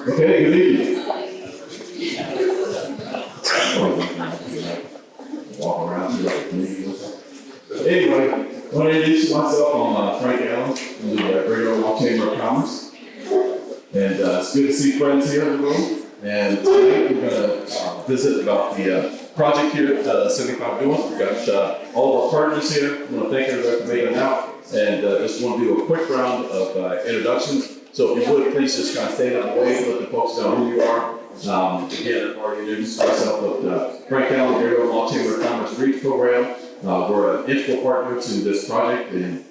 Okay, good evening. Walk around here like a comedian. Anyway, I want to introduce myself. I'm Frank Allen from the Greater Omaha Chamber of Commerce. And it's good to see friends here in the room. And tonight we're going to visit about the project here at 75 Doing. We've got all of our partners here. I want to thank everybody for making it out. And just want to do a quick round of introductions. So if you would, please just kind of stand out of the way, let the folks know who you are. Again, I've already introduced myself, but Frank Allen, Greater Omaha Chamber of Commerce REACH program. We're an integral partner to this project and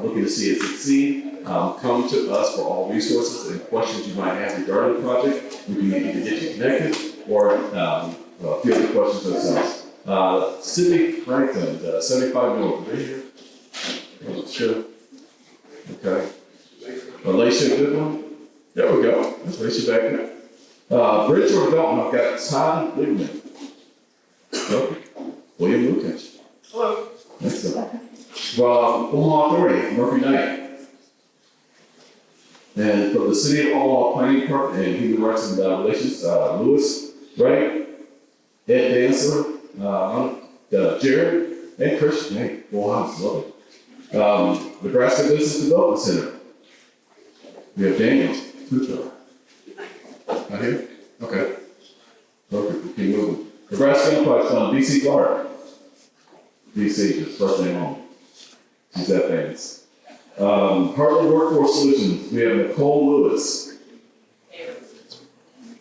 looking to see it succeed. Come to us for all resources and questions you might have regarding the project. We can either get you connected or field the questions ourselves. Sydney Franklin, 75 North, right here. Sure. Okay. Alicia Goodwin. There we go. That's Alicia back there. Bridgeport Development, I've got Todd Liebman. William Lucas. Hello. Excellent. Omaha Authority, Murphy Knight. And from the City of Omaha Planning Department and Human Rights and Relations, Lewis Wright, Ed Dancer, Jared, and Christian. Hey, wow, I love it. Nebraska Business Development Center. We have Daniel Kuchar. Not here? Okay. Perfect. We keep moving. Nebraska Enterprise Fund, BC Clark. BC, just first name home. She's that famous. Heartland Workforce Solutions. We have Nicole Lewis.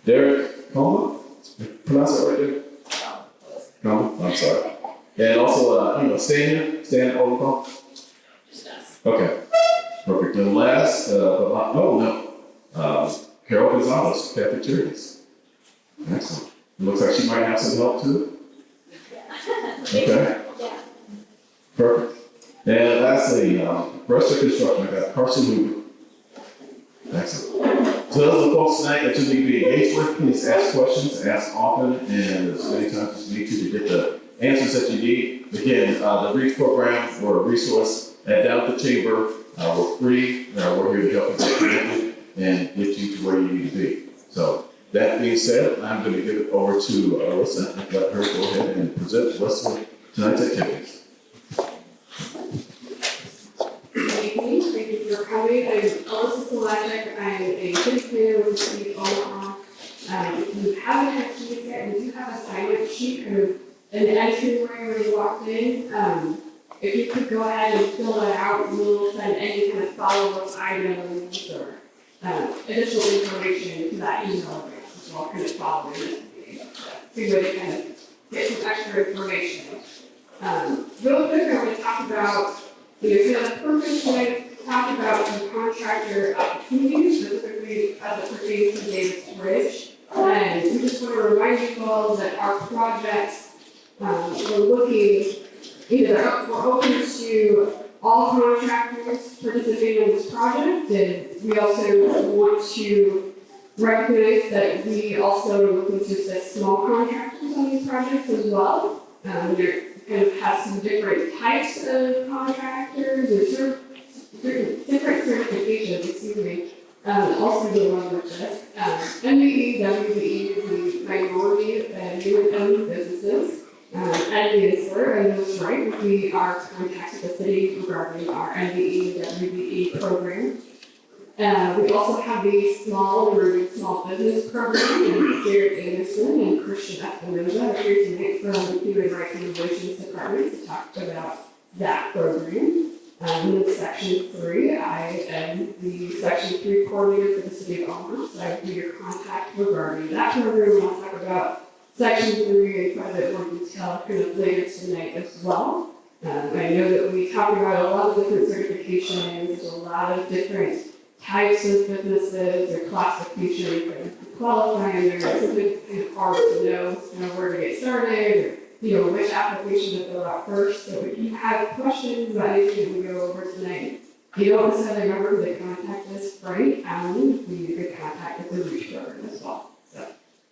Derek Coma. Pronounce that right there? Coma? I'm sorry. And also, Stan Overcombe. Okay, perfect. And last, Carol Gonzalez, Catholic Charities. Excellent. It looks like she might have some help too. Okay. Perfect. And lastly, Brewster Construction. I got Carson Hoover. Excellent. So those are the folks tonight that you need to be engaged with. Please ask questions, ask often, and as many times as you need to get the answers that you need. Again, the REACH program, we're a resource. And down at the chamber, we're free. We're here to help you get connected and get you to where you need to be. So that being said, I'm going to give it over to Alyssa and let her go ahead and present the rest of tonight's activities. Good evening. Thank you for coming. I'm Alyssa Selajek. I'm a city planner with the City of Omaha. If you haven't had keys yet, we do have a sign-up sheet, kind of an entryway where you walked in. If you could go ahead and fill that out, we'll send any kind of follow-up items or additional information to that email address, which I'll kind of follow this meeting. So you would kind of get some extra information. Real quick, I want to talk about, kind of the purpose when I talked about some contractor opportunities, specifically as it pertains to Davis Bridge. And we just want to remind you all that our projects, we're looking. We're open to all contractors participating in this project, and we also want to recognize that we also are looking to assist small contractors on these projects as well. There kind of have some different types of contractors or different certifications, also go along with this. MBE, WBE, the minority and new businesses. Answer, I know it's right, we are contacting the city regarding our NBE, WBE program. We also have the small business program, and Jared Anderson and Christian Espinoza are here tonight from the Human Rights and Relations Department to talk about that program. In Section 3, I am the Section 3 coordinator for the City of Omaha, so I will be your contact regarding that program. I'll talk about Section 3 in quite a bit more detail kind of later tonight as well. I know that we talked about a lot of different certifications, there's a lot of different types of businesses or classifications that you qualify under. It's a bit kind of hard to know where to get started or which application to fill out first. So if you have questions about anything we go over tonight, you don't necessarily remember who to contact us, Frank Allen, you could contact the REACH program as well. So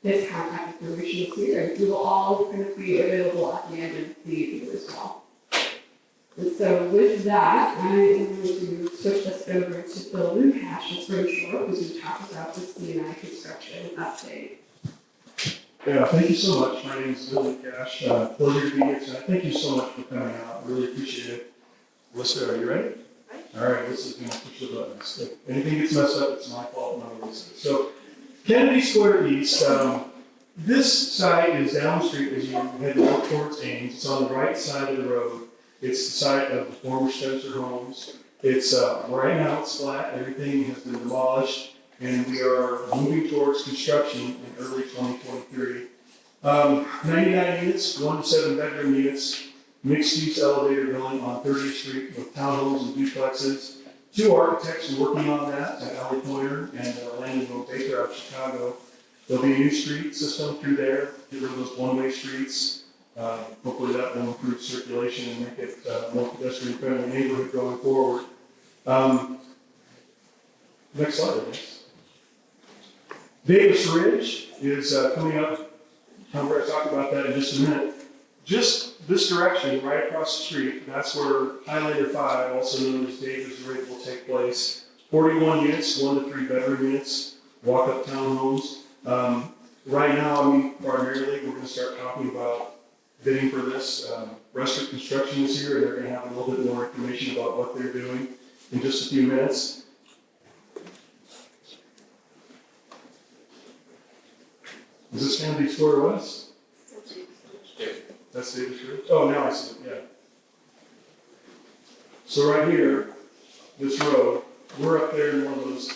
this contact information is here, and we will all kind of be available at the end of the evening as well. And so with that, I am going to switch this over to Bill Lukash, that's very short, because we talked about the C&I construction update. Yeah, thank you so much. My name is Bill Lukash. Pleasure to be here tonight. Thank you so much for coming out. Really appreciate it. Alyssa, are you ready? All right, Alyssa's going to push the buttons. If anything gets messed up, it's my fault, not Alyssa. So, Kennedy Square East. This site is down the street as you head north towards Ames. It's on the right side of the road. It's the site of the former Spencer homes. It's right now it's flat. Everything has been demolished, and we are moving towards construction in early 2023. 99 units, 1 to 7 bedroom units, mixed-use elevator building on 30th Street with townhomes and duplexes. 2 architects are working on that, Allie Pointer and Landon Baker out of Chicago. There'll be a new street system through there, get rid of those one-way streets. Hopefully that will improve circulation and make it a more pedestrian-friendly neighborhood going forward. Next slide, please. Davis Ridge is coming up. I'm going to talk about that in just a minute. Just this direction, right across the street, that's where Highlander 5, also known as Davis Ridge, will take place. 41 units, 1 to 3 bedroom units, walk-up townhomes. Right now, primarily, we're going to start talking about bidding for this. Restaurant Construction is here, and they're going to have a little bit more information about what they're doing in just a few minutes. Is this going to be Square West? That's Davis Ridge? Oh, now I see it, yeah. So right here, this road, we're up there in one of those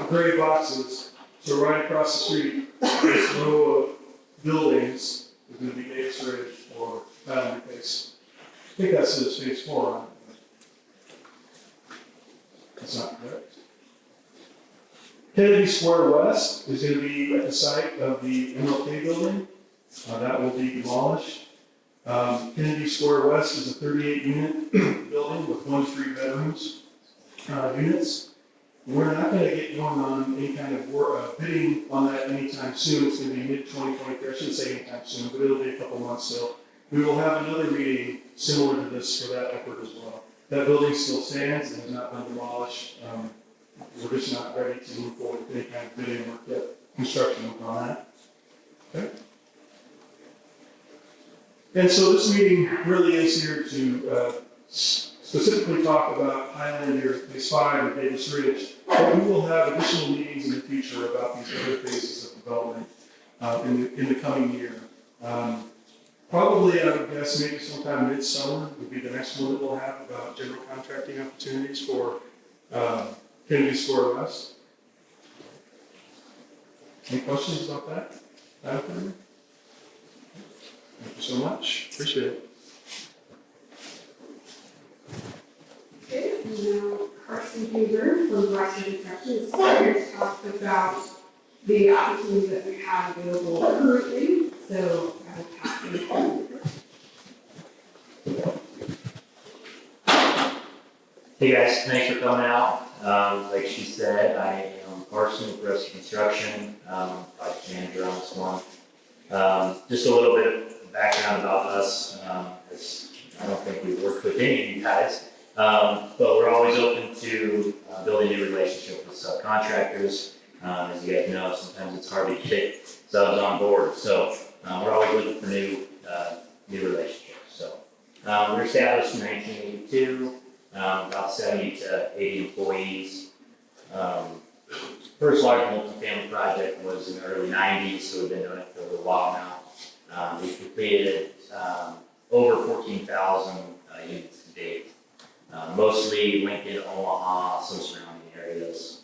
gray boxes. So right across the street, this row of buildings is going to be Davis Ridge or Highlander Phase. I think that says Phase 4 on it. That's not correct. Kennedy Square West is going to be at the site of the MLK building. That will be demolished. Kennedy Square West is a 38-unit building with 1 to 3 bedrooms units. We're not going to get going on any kind of bidding on that anytime soon. It's going to be mid-2023. I shouldn't say anytime soon, but it'll be a couple months still. We will have another meeting similar to this for that effort as well. That building still stands and has not been demolished. We're just not ready to move forward with any kind of bidding work yet. Construction work on that. Okay. And so this meeting really is here to specifically talk about Highlander Phase 5 or Davis Ridge, but we will have additional meetings in the future about these other phases of development in the coming year. Probably, I would guess, maybe sometime mid-summer would be the next one that we'll have about general contracting opportunities for Kennedy Square West. Any questions about that? Thank you so much. Appreciate it. Okay, now Carson Huber from Western Construction is here to talk about the opportunities that we have available currently. So I will pass them on. Hey guys, thanks for coming out. Like she said, I am Carson with Western Construction, project manager on this one. Just a little bit of background about us, as I don't think we've worked with any of you guys. But we're always open to building new relationships with subcontractors. As you guys know, sometimes it's hard to get subs on board. So we're always looking for new relationships. So we were established in 1982, about 70 to 80 employees. First large multifamily project was in the early 90s, so we've been doing it for a little while now. We've completed over 14,000 units to date. Mostly Lincoln, Omaha, some surrounding areas.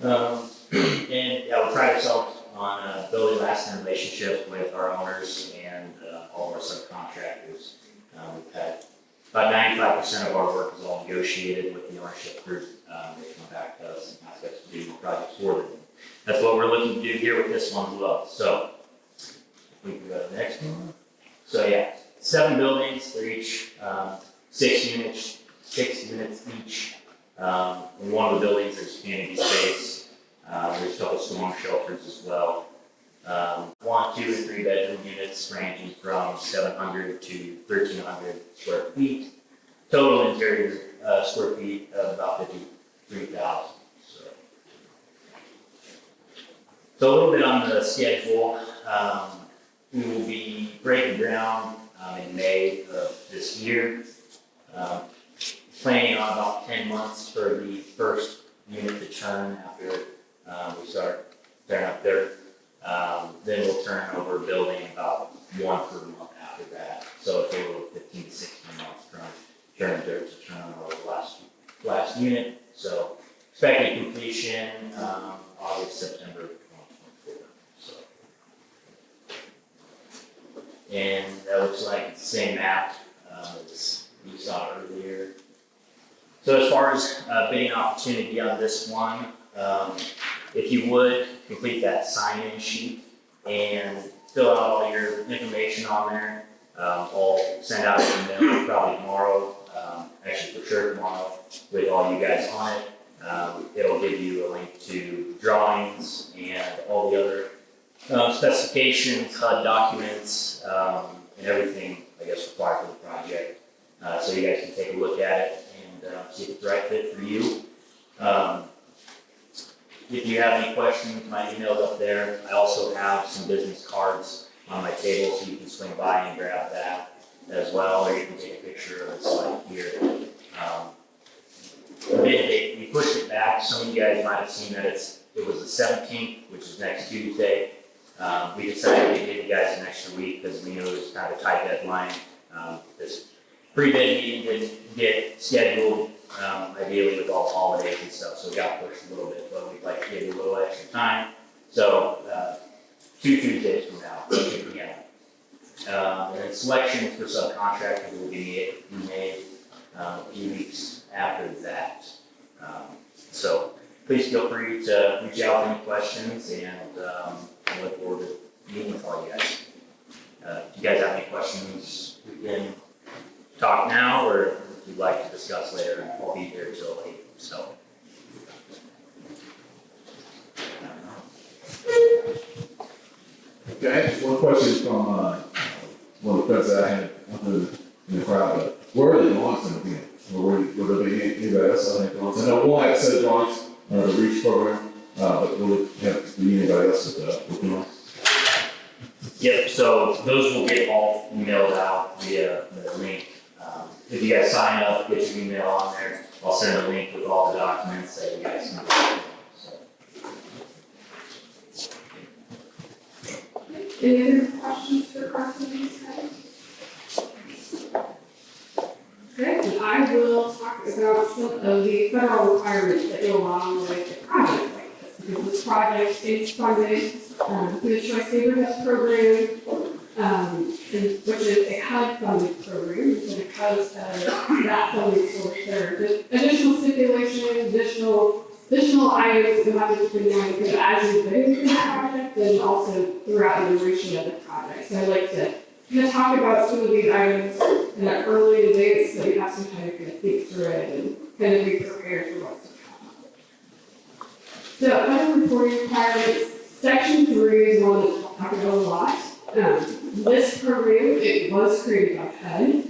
And yeah, we pride ourselves on building lasting relationships with our owners and all of our subcontractors. We've had about 95% of our work is all negotiated with the ownership group. They come back to us and ask us to do projects for them. That's what we're looking to do here with this one as well. So we can go to the next one. So yeah, 7 buildings. They're each 6 units each. In one of the buildings, there's community space. There's a couple storm shelters as well. 1, 2, and 3 bedroom units ranging from 700 to 1,300 square feet. Total interior square feet of about 53,000. So a little bit on the schedule. We will be breaking ground in May of this year. Planning on about 10 months for the first unit to turn after we start tearing up dirt. Then we'll turn over building about 1 per month after that. So a total of 15 to 16 months from turning dirt to turn over the last unit. So expected completion August, September of 2024. So, and that looks like it's the same map as you saw earlier. So as far as bidding opportunity on this one, if you would complete that sign-in sheet and fill out all your information on there, I'll send out an email probably tomorrow, actually for sure tomorrow, with all you guys on it. It'll give you a link to drawings and all the other specifications, HUD documents, and everything, I guess, required for the project. So you guys can take a look at it and see if it's the right fit for you. If you have any questions, my email's up there. I also have some business cards on my table, so you can swing by and grab that as well, or you can take a picture of it like here. We pushed it back. Some of you guys might have seen that it was the 17th, which is next Tuesday. We decided to give you guys an extra week because we knew it was kind of a tight deadline. This pre-bid meeting didn't get scheduled, ideally with all the holidays and stuff, so it got pushed a little bit, but we'd like to give you a little extra time. So 2 Tuesdays from now, 2 p.m. And then selections for subcontractors will be made a few weeks after that. So please feel free to reach out with any questions, and I look forward to meeting with all you guys. If you guys have any questions, we can talk now, or if you'd like to discuss later, I'll be here till 8. So. Okay, I have one question from one of the friends that I had up in the crowd. But where are the drawings going to be? Or will there be anybody else have any drawings? I know we'll have a set of drawings on the REACH program, but will it have to be anybody else with drawings? Yep, so those will get all emailed out via the link. If you guys sign up, get your email on there, I'll send a link with all the documents that you guys can do. Any other questions for Carson? Okay, and I will talk about some of the federal requirements that go along with a project like this. Because this project is funded through the Choice Neighborhoods Program, which is a HUD-funded program. So because of that funding source, there are additional stipulations, additional items that you have to keep in mind as you're bidding for the project, and also throughout the duration of the project. So I'd like to kind of talk about some of these items in an early advance, so you have some time to kind of think through it and kind of be prepared for what's to come. So HUD reporting requirements, Section 3 is one that I'll talk about a lot. This program, it was created by HUD.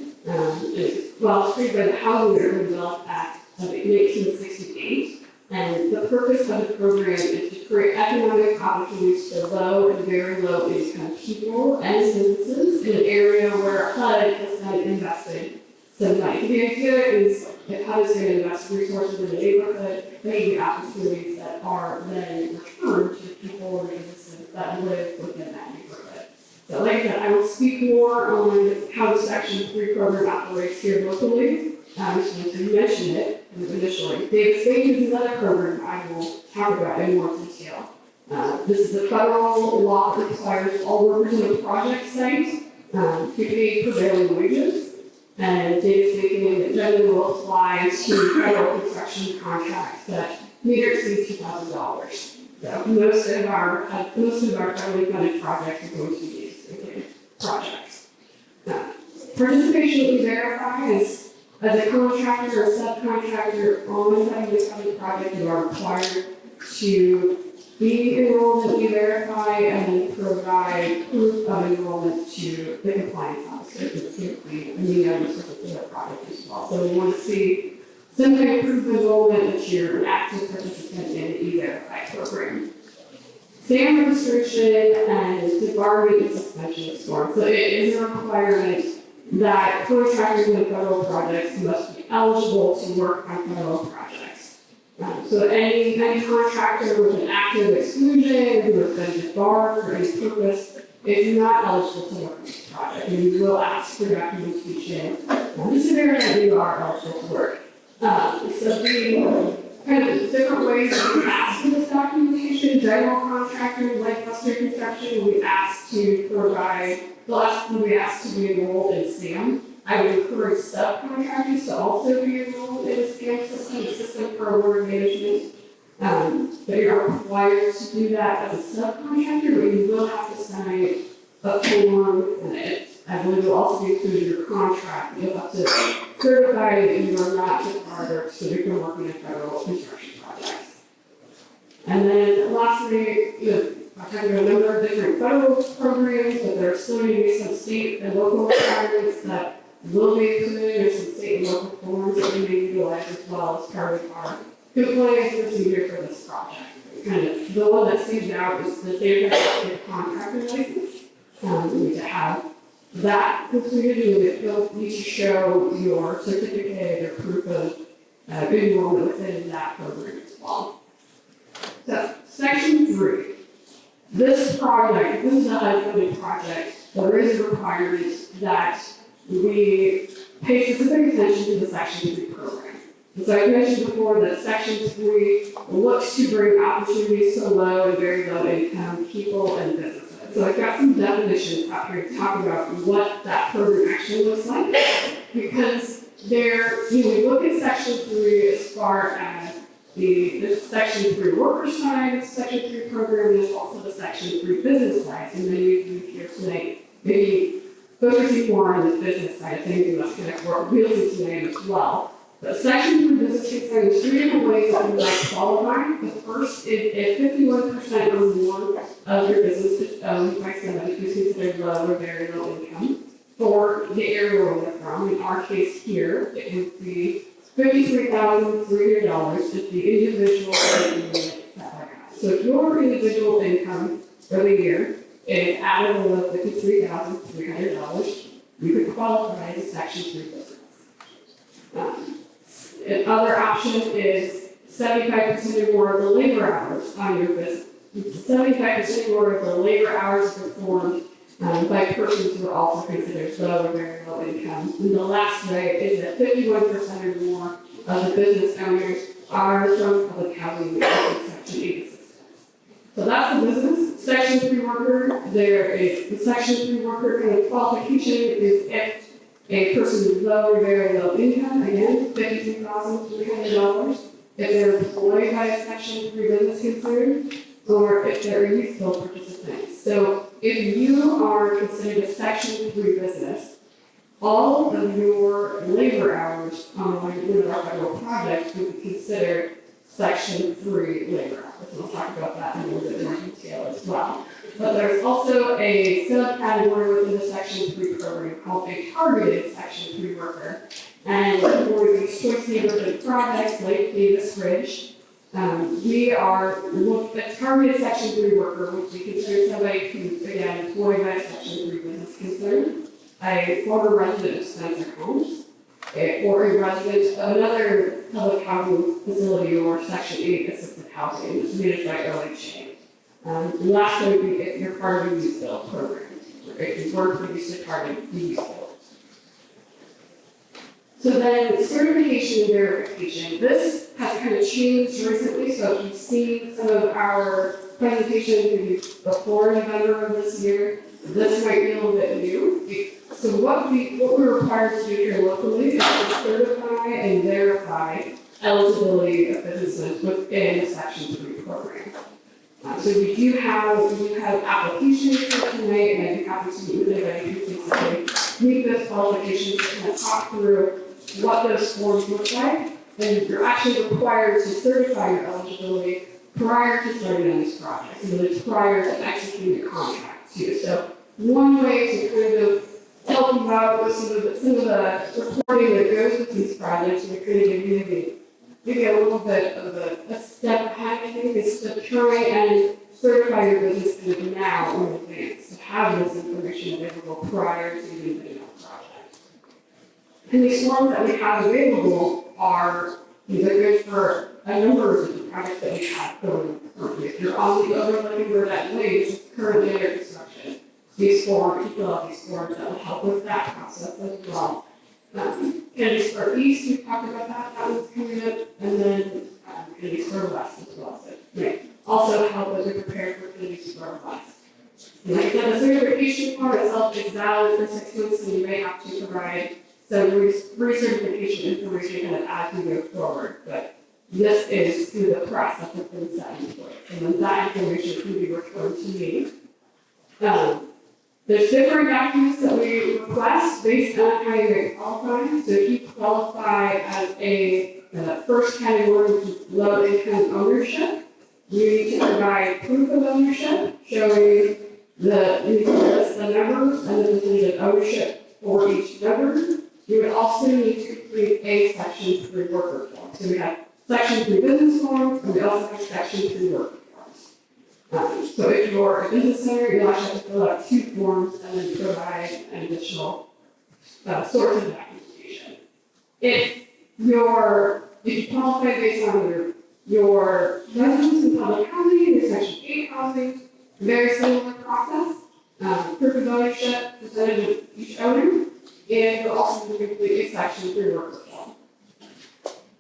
It was created by the Housing and Urban Development Act of 1968. And the purpose of the program is to create economic opportunities for low and very low income people and businesses in an area where HUD has not invested some money. The idea is if HUD is going to invest resources in the neighborhood, maybe opportunities that are then returned to people and businesses that live within that neighborhood. So like I said, I will speak more on how the Section 3 program operates here locally. I just wanted to mention it initially. Davis Bacon is another program I will talk about in more detail. This is a federal law that requires all workers in a project site to pay prevailing wages. And Davis Bacon generally will apply to federal construction contracts that meet or exceed $2,000. So most of our federally funded projects are going to be Davis Bacon projects. Participation that we verify is as a contractor or subcontractor on a federally funded project, you are required to be enrolled in E-Verify and then provide proof of enrollment to the compliance officer, who's typically a new owner for the project as well. So we want to see some kind of proof of enrollment that you're an active participant in the E-Verify program. SAM registration and debarment and suspension of storm. So it is a requirement that contractors in federal projects must be eligible to work on federal projects. So any contractor with an active exclusion who has been debarred for any purpose is not eligible to work on this project. And we will ask for documentation to verify that you are eligible to work. So the kind of different ways that we ask for this documentation, general contractors like Buster Construction, we ask to provide, we ask to be enrolled in SAM. I would encourage subcontractors to also be enrolled in a SAM system, a system for order management. But you're required to do that as a subcontractor, but you will have to sign a form, and I believe will also be included in your contract. You'll have to certify that you are not debarred so you can work in federal construction projects. And then lastly, I've talked about a number of different federal programs, but there are still going to be some state and local requirements that will be included. There's some state and local forms that we may utilize as well as part of our compliance procedure for this project. Kind of the one that stands out is the state contractor license. We need to have that completed. You'll need to show your certificate or proof of enrollment within that program as well. So, section 3. This project, this is a high-funded project. There is a requirement that we pay specific attention to the section 3 program. And so I mentioned before that section 3 looks to bring opportunities to low and very low income people and businesses. So I've got some definitions up here to talk about what that program actually looks like. Because we look at section 3 as far as the section 3 worker side, section 3 program, and there's also the section 3 business side. And many of you here tonight maybe focusing more on the business side of things, and that's kind of what we're really tonight as well. The section 3 business takes on 3 different ways that we might qualify. The first is if 51% or more of your business is owned by somebody who's considered low or very low income. For the area where we're from, in our case here, it would be $53,300 if the individual unit salary. So if your individual income for the year is at or below $53,300, you could qualify as a section 3 business. Another option is 75% or more of the labor hours on your business. 75% or more of the labor hours performed by persons who are also considered low or very low income. And the last way is that 51% or more of the business owners are from public housing and section 8 assistance. So that's the business. Section 3 worker, there is the section 3 worker kind of qualification is if a person with low or very low income, again, $52,300, if they're employed by a section 3 business concern, or if they're a youthful participant. So if you are considered a section 3 business, all of your labor hours on one of our federal projects would be considered section 3 labor hours. We'll talk about that in a little bit more detail as well. But there's also a subcategory within the section 3 program called a targeted section 3 worker. And for these choice neighborhood projects like Davis Ridge, we are a targeted section 3 worker, which we consider somebody who's again employed by a section 3 business concern, a former resident of Spencer Homes, or a resident of another public housing facility or section 8 assisted housing that's managed by OHA. Last would be if you're part of a youth build program, or if you work for use of target youth build. So then certification and verification. This has kind of changed recently, so if you've seen some of our presentations before November of this year, this might be a little bit new. So what we're required to do here locally is to certify and verify eligibility of businesses within the Section 3 program. So we do have applications for tonight, and I'd be happy to meet with anybody who thinks that they meet those qualifications to kind of talk through what those forms look like. And you're actually required to certify your eligibility prior to starting on this project, and really prior to executing the contract too. So one way to kind of help you out with some of the reporting that goes with these projects, and kind of give you a little bit of a step ahead, I think, is to try and certify your business kind of now in advance, to have this information available prior to even doing a project. And these forms that we have available are either good for a number of different projects that we have going currently. If you're on the overlooking where that lake is currently under construction, these forms, you fill out these forms that will help with that process as well. Kennedy Square East, we talked about that one's coming up, and then Kennedy Square West as well. So, right. Also help as we prepare for Kennedy Square West. And like I said, the certification form itself is valid for 6 months, and you may have to provide some recertification information kind of as we go forward. But this is through the process that's been set in place, and then that information can be returned to me. There's different documents that we request based on how you qualify. So if you qualify as a first category, which is low income ownership, you need to provide proof of ownership showing you need to list the numbers and the percentage of ownership for each member. You would also need to complete a Section 3 worker form. So we have Section 3 business forms, and we also have Section 3 worker forms. So if you're a business owner, you'll actually have to fill out 2 forms and then provide an additional source of documentation. If you qualify based on your residence in public housing, your Section 8 housing, very similar process. Proof of ownership, percentage of each owner, and you'll also complete a Section 3 worker form.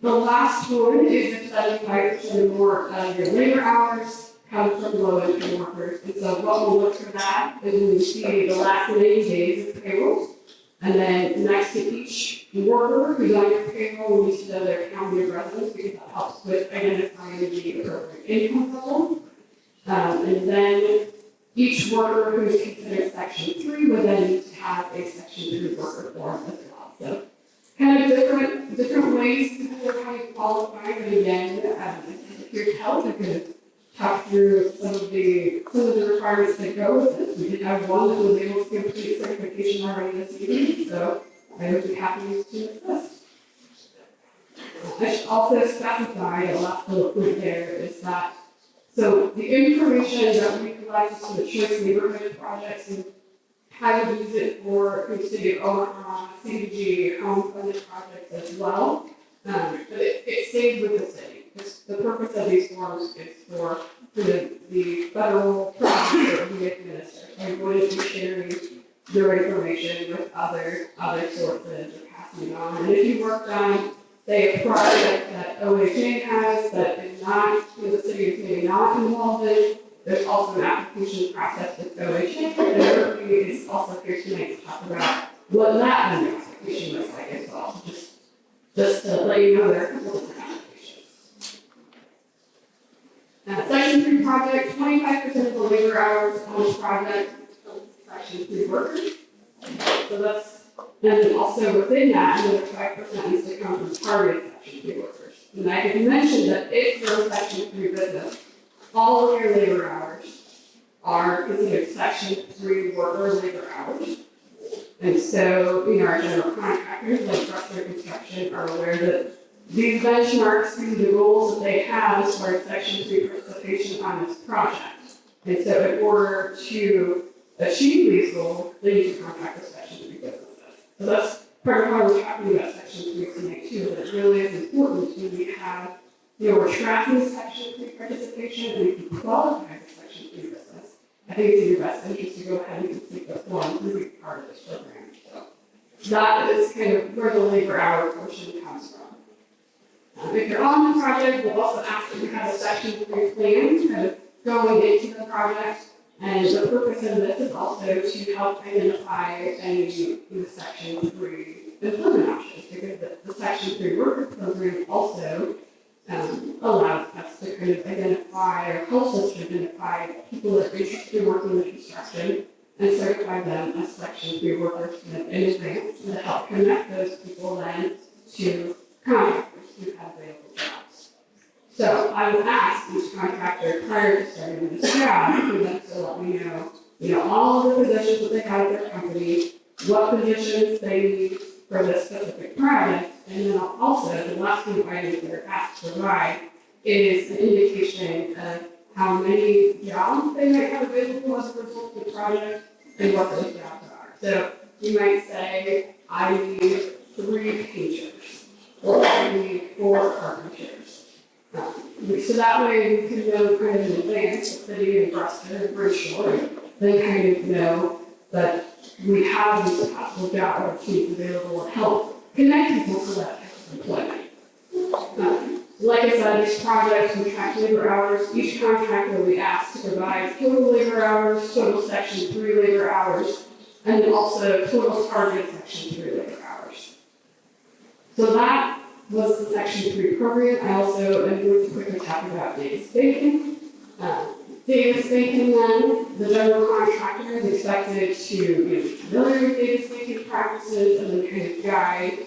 The last one is if 75% or more of your labor hours come from low-income workers. And so what we'll look for that is when we see the last 90 days of payroll, and then next to each worker who's on your payroll, we need to know their county of residence because that helps with identifying the appropriate income level. And then each worker who is considered Section 3 would then need to have a Section 3 worker form as well. So kind of different ways to consider how you qualify, but again, if you're help, you can talk through some of the requirements that go with this. We did have one that was able to complete certification already this evening, so I would be happy to assist. I should also specify, the last little point there is that, so the information that we collect from the choice neighborhood projects and how to use it for the city of Omaha, CDG, home funded projects as well, but it stays with the city. The purpose of these forms is for the federal projects that we administer. So we wouldn't be sharing your information with other sources or passing it on. And if you worked on, say, a project that OHA has that is not, the city is maybe not involved in, there's also an application process with OHA. And everybody is also here tonight to talk about what that vendor application looks like as well. Just to let you know there are a couple different applications. Section 3 project, 25% of the labor hours on the project are Section 3 workers. So that's, and then also within that, another 5% needs to come from targeted Section 3 workers. And I can mention that if you're a Section 3 business, all of your labor hours are considered Section 3 worker labor hours. And so, our general contractors like Contractor construction are aware that these benchmarks through the rules that they have as far as Section 3 participation on this project. And so in order to achieve these goals, they need to contract with Section 3 businesses. So that's part of why we're talking about Section 3 tonight too, that it really is important when we have, we're tracking Section 3 participation, and if you qualify as a Section 3 business, I think it's in your best interest to go ahead and complete the form and be part of this program. So that is kind of where the labor hour portion comes from. If you're on the project, we'll also ask that you have a Section 3 plan kind of going into the project. And the purpose of this is also to help identify any Section 3 employment options, because the Section 3 worker program also allows us to kind of identify, or helps us to identify people that are interested in working in construction and certify them as Section 3 workers in advance, and to help connect those people then to contractors who have available jobs. So I will ask each contractor prior to starting this job for them to let me know, all of the positions that they have at their company, what positions they need for this specific project, and then also the last two items that are asked to provide is an indication of how many jobs they might have available as a result of the project and what those jobs are. So you might say, I need 3 painters, or I need 4 carpenters. So that way we can know kind of in advance, the city and Brewster and Bridgeport, they kind of know that we have these possible job opportunities available and help connect people to that type of employment. Like I said, each project we track labor hours. Each contractor we ask to provide total labor hours, total section 3 labor hours, and then also total target section 3 labor hours. So that was the section 3 program. I also am going to quickly talk about data spanking. Data spanking then, the general contractor is expected to be familiar with data spanking practices and then kind of guide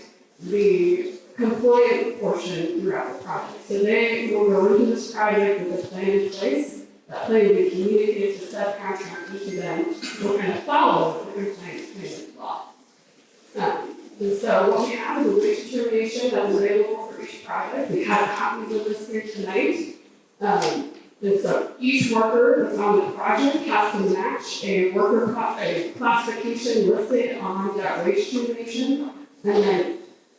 the compliant portion throughout the project. So they will go into this project with a plan in place. That plan will be communicated to subcontractors who then will kind of follow the compliance plan of law. And so what we have is a wage determination that's available for each project. We have copies of this here tonight. And so each worker that's on the project has to match a classification listed on that wage determination. And then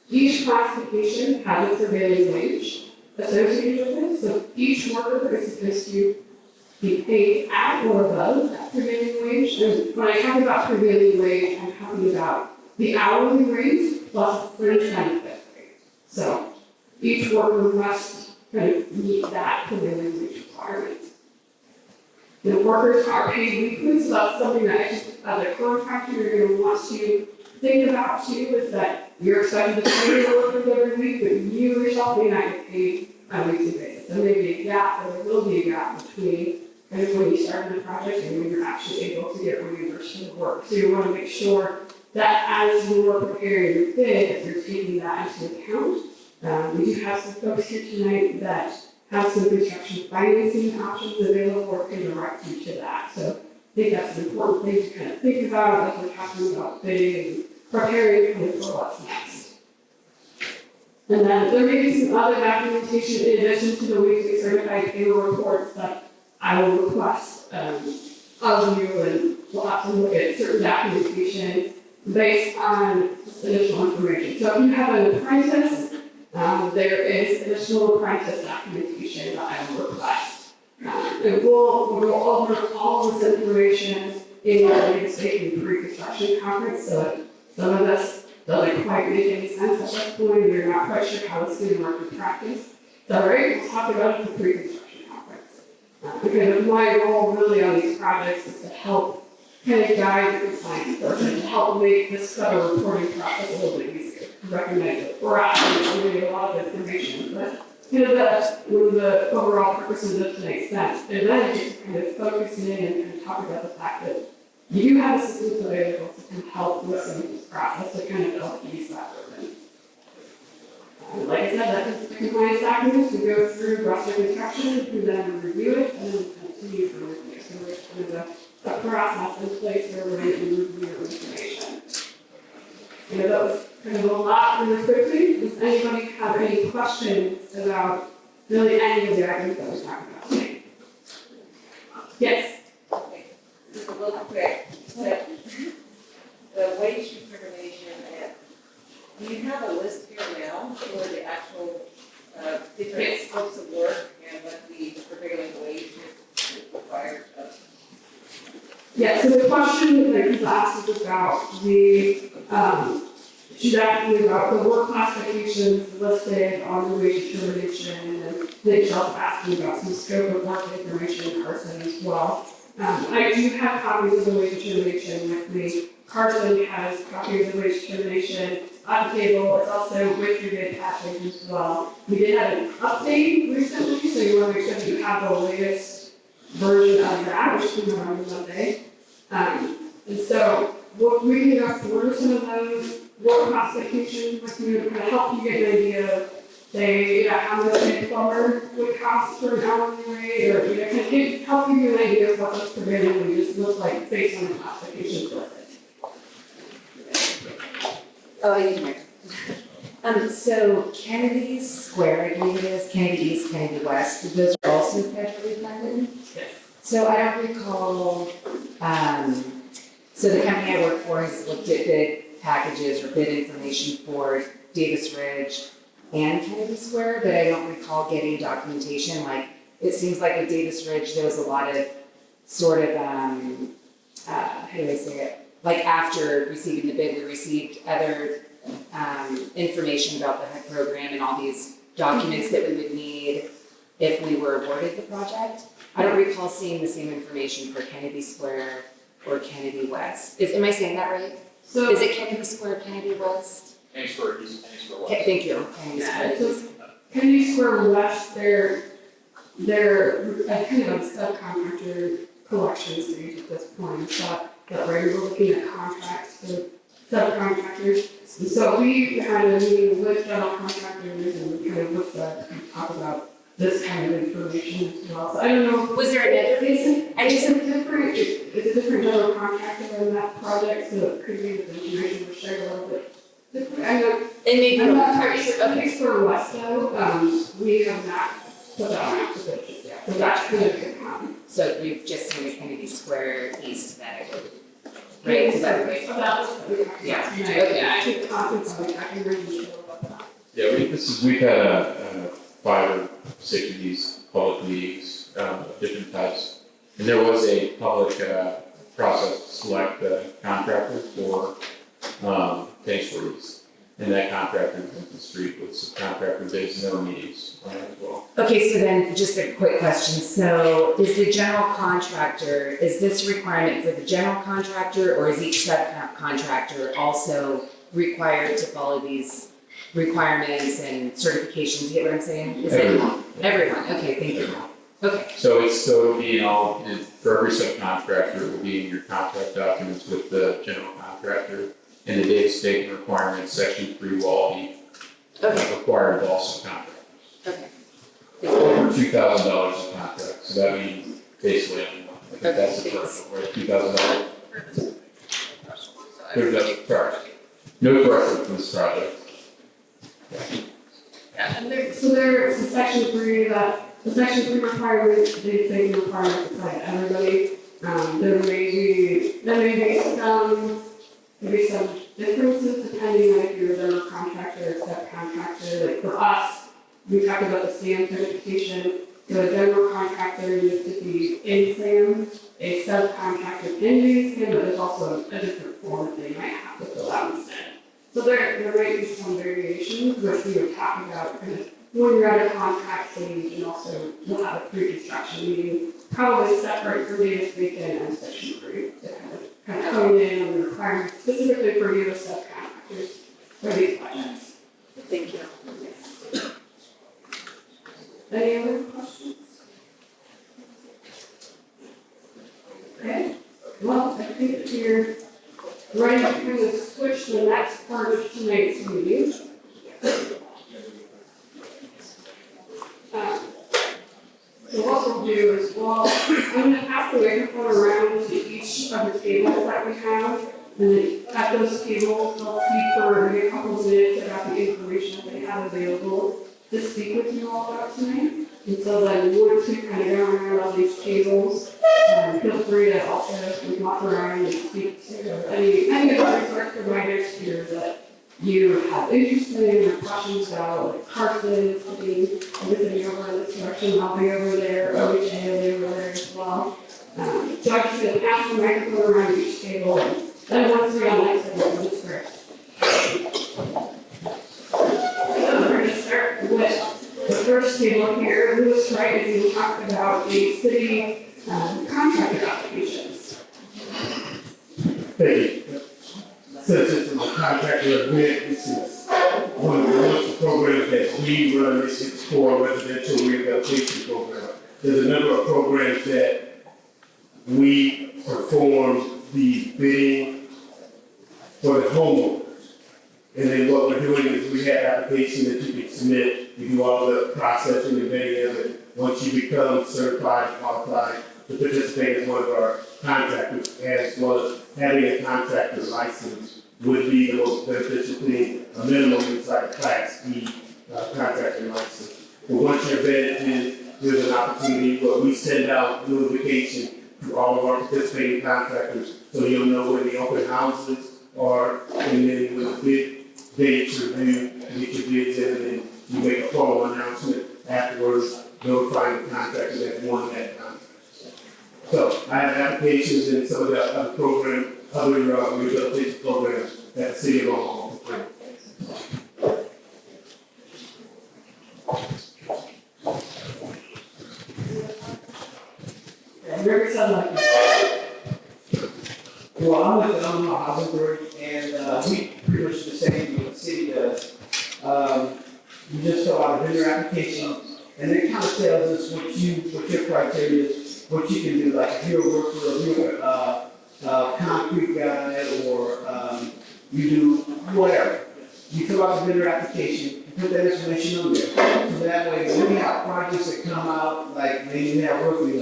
each classification has a prevailing wage associated with it. So each worker is supposed to be paid at or above that prevailing wage. And when I talk about prevailing wage, I'm talking about the hourly rate plus fringe benefit rate. So each worker must kind of meet that prevailing wage requirement. The workers are paid weekly, so that's something that as a contractor you're going to want to think about too, is that you're expected to pay your workers every week, but you yourself may not get paid on a weekly basis. There may be a gap, or there will be a gap between kind of when you start the project and when you're actually able to get reimbursed for the work. So you want to make sure that as you are preparing your bid, that you're taking that into account. We do have some folks here tonight that have some construction financing options available or can direct you to that. So I think that's an important thing to kind of think about as we're talking about bidding and preparing kind of for what's next. And then there may be some other documentation in addition to the weekly certified payroll reports that I will request of you, and we'll have to look at certain documentation based on additional information. So if you have an apprentice, there is additional apprentice documentation that I will request. And we'll go over all this information in our data safety pre-construction conference, so some of this doesn't quite make any sense at this point, you're not quite sure how it's going to work in practice. So right, we'll talk about it at the pre-construction conference. Because my role really on these projects is to help kind of guide the compliance person, to help make this federal reporting process a little bit easier. Recognize that we're asking really a lot of information, but that's one of the overall purposes of tonight's event. And then just kind of focus in and kind of talk about the fact that you do have assistance available to kind of help with some of this process to kind of help ease that burden. Like I said, that's the compliance documents. We go through Brewster Construction, who then review it, and then continue for review. So there's a process in place where we're going to review your information. That was kind of a lot really quickly. Does anybody have any questions about really any of the items that we're talking about today? Yes? Just a little quick, but the wage determination, do you have a list here now for the actual different scopes of work and what the prevailing wage is required of? Yeah, so the question that was asked is about she's asking about the work classifications listed on the wage determination, and then she's also asking about some scope of work information in Carson as well. I do have copies of the wage determination with me. Carson has copies of the wage determination on the table. It's also with your bid package as well. We did have an update recently, so you want to make sure that you have the latest version of that, which came out on Monday. And so we can go through some of those work classifications with you to kind of help you get an idea of say, how much a plumber would cost for an hourly rate, or, kind of help give you an idea of what those prevailing wages look like based on the classifications listed. Oh, I need my. So Kennedy Square, I believe it is, Kennedy East, Kennedy West, those are also federally funded? Yes. So I don't recall, so the company I work for has looked at bid packages or bid information for Davis Ridge and Kennedy Square, but I don't recall getting documentation. Like, it seems like with Davis Ridge, there was a lot of sort of, how do I say it? Like, after receiving the bid, we received other information about the HUD program and all these documents that we would need if we were awarded the project. I don't recall seeing the same information for Kennedy Square or Kennedy West. Am I saying that right? So, Is it Kennedy Square, Kennedy West? Kennedy Square East, Kennedy Square West. Thank you, Kennedy yeah, Square. so Kennedy Square West, they're kind of a subcontractor collection stage at this point. So that we're looking at contracts for subcontractors. And so we had a meeting with general contractors and kind of looked at and talk about this kind of information as well. So I don't know. Was there another reason? It's a different general contractor on that project, so it could be that the information was shared a little bit different. I know. It may be I'm not okay. quite sure. At least for West though, we have not put that on after the just yet. So that's kind of good come. So you've just seen the Kennedy Square East that I believe. Right, is that right? So that was what we talked about Yeah. tonight. Okay. Yeah, I think conference, I can really show about that. Yeah, we've had a 5 or 6 of these public meetings of different types. And there was a public process to select the contractor for Kennedy Square East. And that contractor went to the street with subcontractor bids and there were meetings on it as well. Okay, so then just a quick question. So is the general contractor, is this a requirement for the general contractor or is each subcontractor also required to follow these requirements and certifications? You get what I'm saying? Is it Everyone. everyone? Okay, thank you. Okay, So it's still be in all, for every subcontractor, it will be in your contract documents with the general contractor. And the data statement requirements, section 3 will all be okay, required of all subcontractors. okay. Over $2,000 a contract, so that means basically, I think that's the first, right, $2,000? There's no, sorry, no pressure from this project. Yeah, and there's a section 3 the section 3 requirements, they say the requirements apply to everybody. There may be some differences depending on if you're a general contractor or subcontractor. Like for us, we talked about the SAM certification. So a general contractor needs to be in SAM, a subcontractor can be in SAM, but there's also a different form that they might have to fill out instead. So there might be some variations, which we were talking about kind of when you're at a contract stage, and also we'll have a pre-construction meeting, probably separate for Davis Bacon and section 3 to kind of hone in on the requirements specifically for you as subcontractors for these projects. Thank you. Any other questions? Okay, well, I think that we're ready to kind of switch to the next part of tonight's meeting. So what we'll do is, I'm going to pass the microphone around to each of the tables that we have. And then at those tables, they'll speak for maybe a couple of minutes about the information that they have available to speak with you all about tonight. And so then once we kind of go around all these tables, feel free to also walk around and speak to any of the resource providers here that you have interest in or questions about, like Carson, visiting over in this direction, I'll be over there, OJ will be over there as well. So I'm just going to pass the microphone around each table, and then once we're on that table, we'll disperse. So we're going to start with the first table here. Lewis Wright is going to talk about the city contractor applications. Thank you. Since it's a contractor event, this is one of the programs that we run. This is for residential rehabilitation program. There's a number of programs that we perform the bidding for the homeowners. And then what we're doing is we have applications that you can submit you do all the processing and vetting of it. Once you become certified, qualified to participate as one of our contractors, as well as having a contractor license would be the most beneficial thing. A minimum is like a Class E contractor license. But once you're vetted in, there's an opportunity where we send out notification to all of our participating contractors, so you'll know when the open houses are, and then when the bid dates are due, you get your bids in, and then you make a formal announcement afterwards, notifying the contractor that won that contract. So I have applications in some of the other program, other rehabilitation programs that the city of Omaha offers. Well, I'm with the Omaha Housing Authority, and we pretty much do the same thing what the city does. You just fill out a vendor application, and it kind of tells us what your criteria is, what you can do. Like if you're a worker, if you're a concrete guy, or you do whatever. You fill out a vendor application, you put that information on there. So that way, when we have projects that come out, like maybe we have roofing,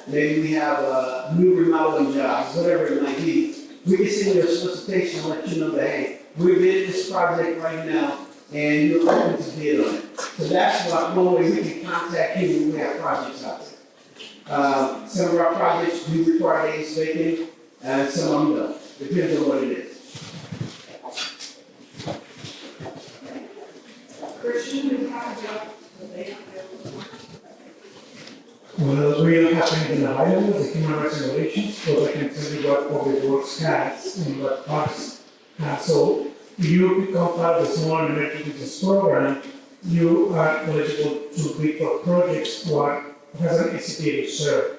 maybe we have new remodeling jobs, whatever it might be, we can send you a solicitation and let you know that, hey, we're bidding this project right now, and you're open to bid on it. So that's one way we can contact you when we have projects out there. Some of our projects do require days vacant, and some of them don't. Depends on what it is. Christian, we have a job. Well, we don't have anything in the Highlander, the human rights regulations, but I can tell you what public works has and what parks has. So if you become part of the small and emergency business program, you are eligible to bid for projects what has an SCP reserve.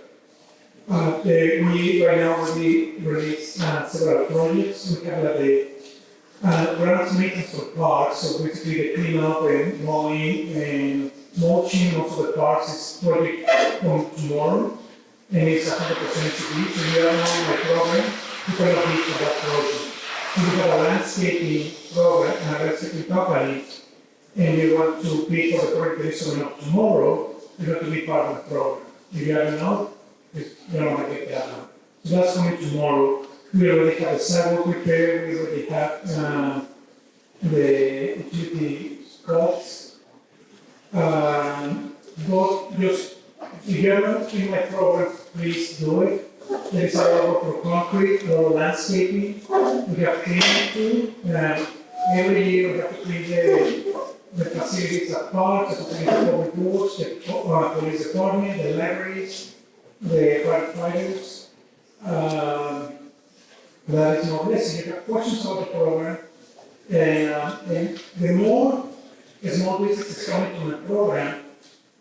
We right now we release several projects. We have the grounds maintenance for parks, so basically the cleanup and mowing and mulching of the parks is project from tomorrow, and it's 100% CB. So we are now in a program to kind of bid for that project. So we have a landscaping program, a landscaping company, and we want to bid for the project that is coming up tomorrow. You have to be part of the program. If you haven't known, you don't want to get that one. So that's coming tomorrow. We already have the sidewalk repair, we already have the utility costs. But just, if you're not in my program, please do it. There is a lot for concrete or landscaping. We have cleaning too. Every year we have to clean the facilities at parks, the facilities at public works, the police department, the libraries, the firefighters. That is more or less. If you have questions about the program, and the more small businesses coming to the program,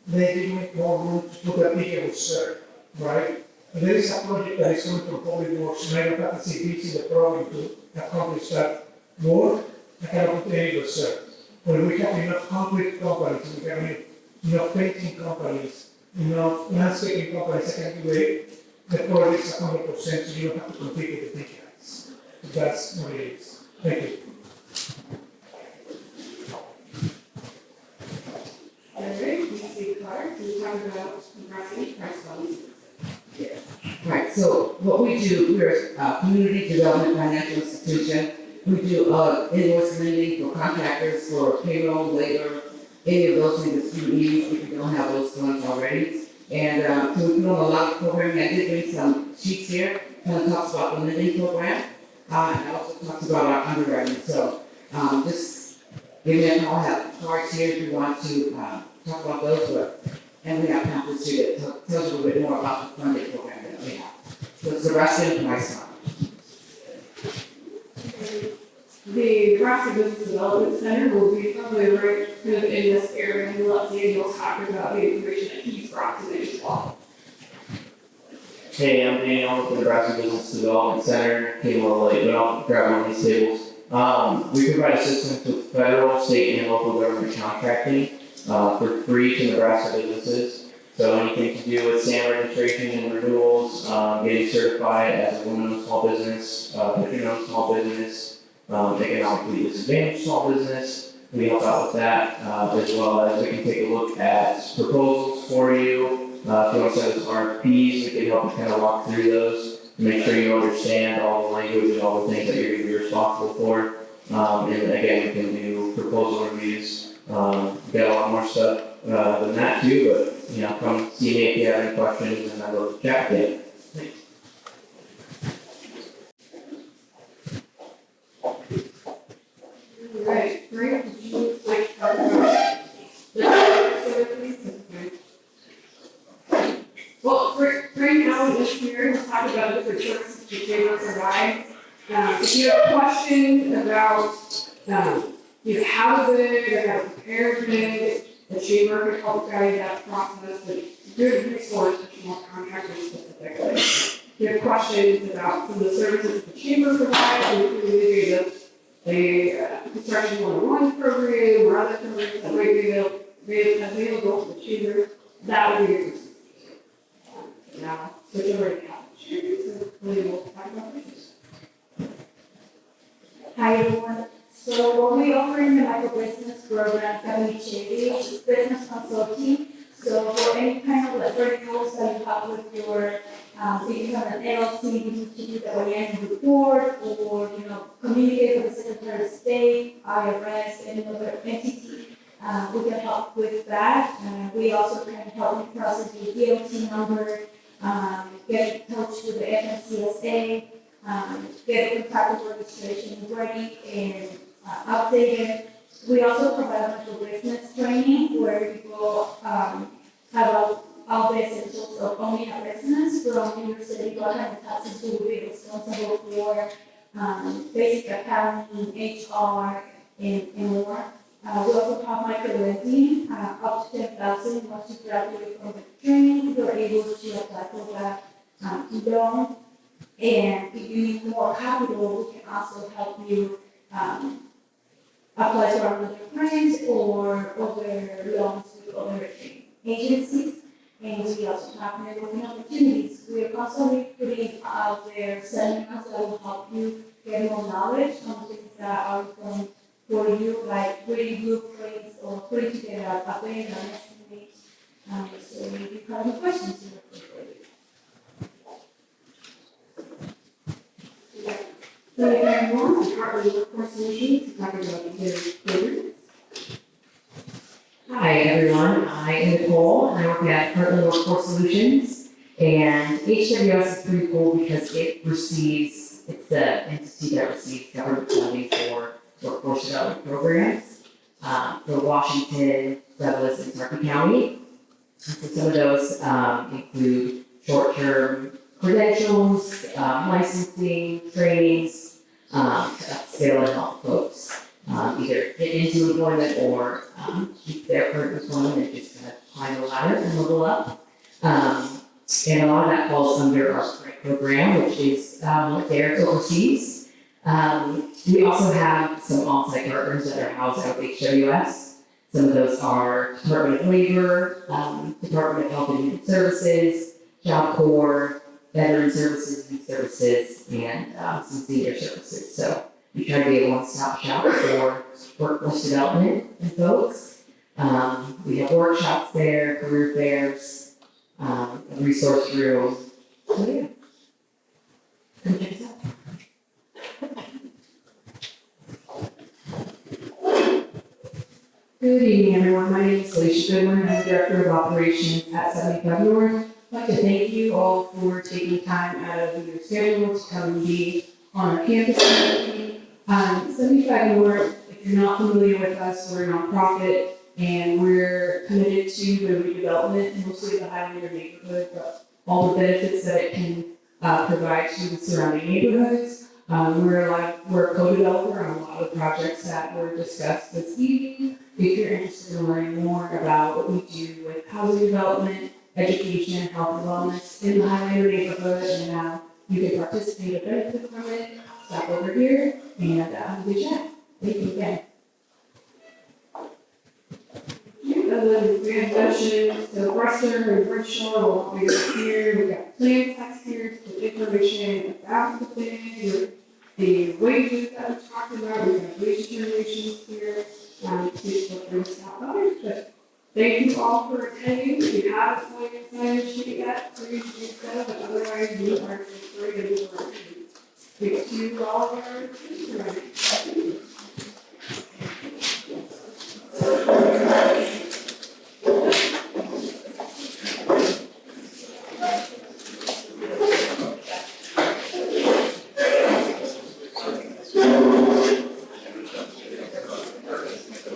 they give me more room to put a bigger reserve, right? And there is a project that is coming from public works, and I don't have to see bids in the program to accomplish that work. I cannot put any reserve. When we have enough concrete companies, we have enough painting companies, enough landscaping companies, I can do the projects 100%, so you don't have to compete with the big guys. So that's what it is. Thank you. Alright, we see Clark, we talk about property price funds. Right, so what we do, we're a community development financial institution. We do invoice lending for contractors, for payroll, labor, any of those things that you need if you don't have those funds already. And so we put on a lot of programming. I did bring some sheets here, kind of talks about the lending program, and also talks about our underwriting. So just give me a call, have cards here if you want to talk about those, and we have pamphlets here that tells you a little bit more about the funding program that we have. So it's the rest of my son. The Nebraska Business Development Center will be probably right kind of in this area, and we'll let Daniel talk about the information that he's brought today as well. Hey, I'm Daniel with the Nebraska Business Development Center. Came a little late, but I'll grab one of these tables. We provide assistance with federal, state, and local government contracting for free to Nebraska businesses. So anything to do with SAM registration and renewals, getting certified as a woman-owned small business, veteran-owned small business, economically disadvantaged small business, we help out with that, as well as we can take a look at proposals for you. If you want to send us RFPs, we can help you kind of walk through those, make sure you understand all the language and all the things that you're going to be responsible for. And again, we can do proposal reviews. We've got a lot more stuff than that too, but come see me if you have any questions, and I'd love to chat with you. Thanks. Alright, Frank, would you like to talk about the services? Well, Frank now is here to talk about different services the chamber provides. If you have questions about, how to bid or how to prepare to bid, the chamber can help guide that process with good resources for contractors specifically. If you have questions about some of the services the chamber provides, including the construction 101 program or other programs that might be available to the chamber, that would be your resource. Now, switch over to Kathy, and we'll talk about this. Hi everyone. So what we offer in the micro business program is business consulting. So for any kind of verticals that you have with your, if you have an LLC, you need to do the annual report or communicate with the Secretary of State, IRS, any other entity. We can help with that. We also can help you process your DOT number, get in touch with the FMCSA. Get the contractor registration ready and updated. We also provide a little business training where people have all the essentials of owning a business from New York City, what kind of taxes you will be responsible for, basic accounting, HR, and more. We also have micro-lending, up to 10,000. Once you graduate from the training, you're able to apply for that loan. And if you need more capital, we can also help you apply to our other grants or other loans with other agencies. And we also have networking opportunities. We are constantly putting out there seminars that will help you get more knowledge on things that are going for you, like reading blueprints or putting together a plan and estimate. So if you have any questions, you can for you. So everyone, I'm partly workforce solutions, talking about the programs. Hi everyone, I am Nicole, and I work at Heartland Workforce Solutions, and HWS is pretty cool because it's the entity that receives government funding for workforce development programs for Washington, Douglas, and Sarpy County. So some of those include short-term credentials, licensing, trainings, to upskill and help folks either get into employment or keep their current employment and just kind of climb the ladder and level up. And a lot of that falls under our grant program, which is there overseas. We also have some on-site partners that are housed out of HWS. Some of those are Department of Labor, Department of Health and Human Services, Job Corps, Veteran Services, Youth Services, and some senior services. So we try to be a one-stop shop for workforce development and folks. We have workshops there, career fairs, a resource room. So yeah, come check us out. Good evening, everyone. My name is Alicia Goodwin. I'm the Director of Operations at 75 North. I'd like to thank you all for taking time out of your schedule to come and be on our campus today. 75 North, if you're not familiar with us, we're a nonprofit and we're committed to the redevelopment, mostly the Highlander neighborhood, but all the benefits that it can provide to the surrounding neighborhoods. We're a co-developer on a lot of projects that were discussed this evening. If you're interested in learning more about what we do with housing development, education, health and wellness in the Highlander neighborhood, and how you can participate and benefit from it, stop over here and we chat. Thank you again. And then we have sessions, so Western and Virtual, what we have here, we got plan tax here, with information about the bid, the wages that we talked about, we have wage determinations here. please feel free to stop by. But thank you all for attending. If you haven't signed your sign sheet yet, please do so, but otherwise you are free to move around. Thank you all of our.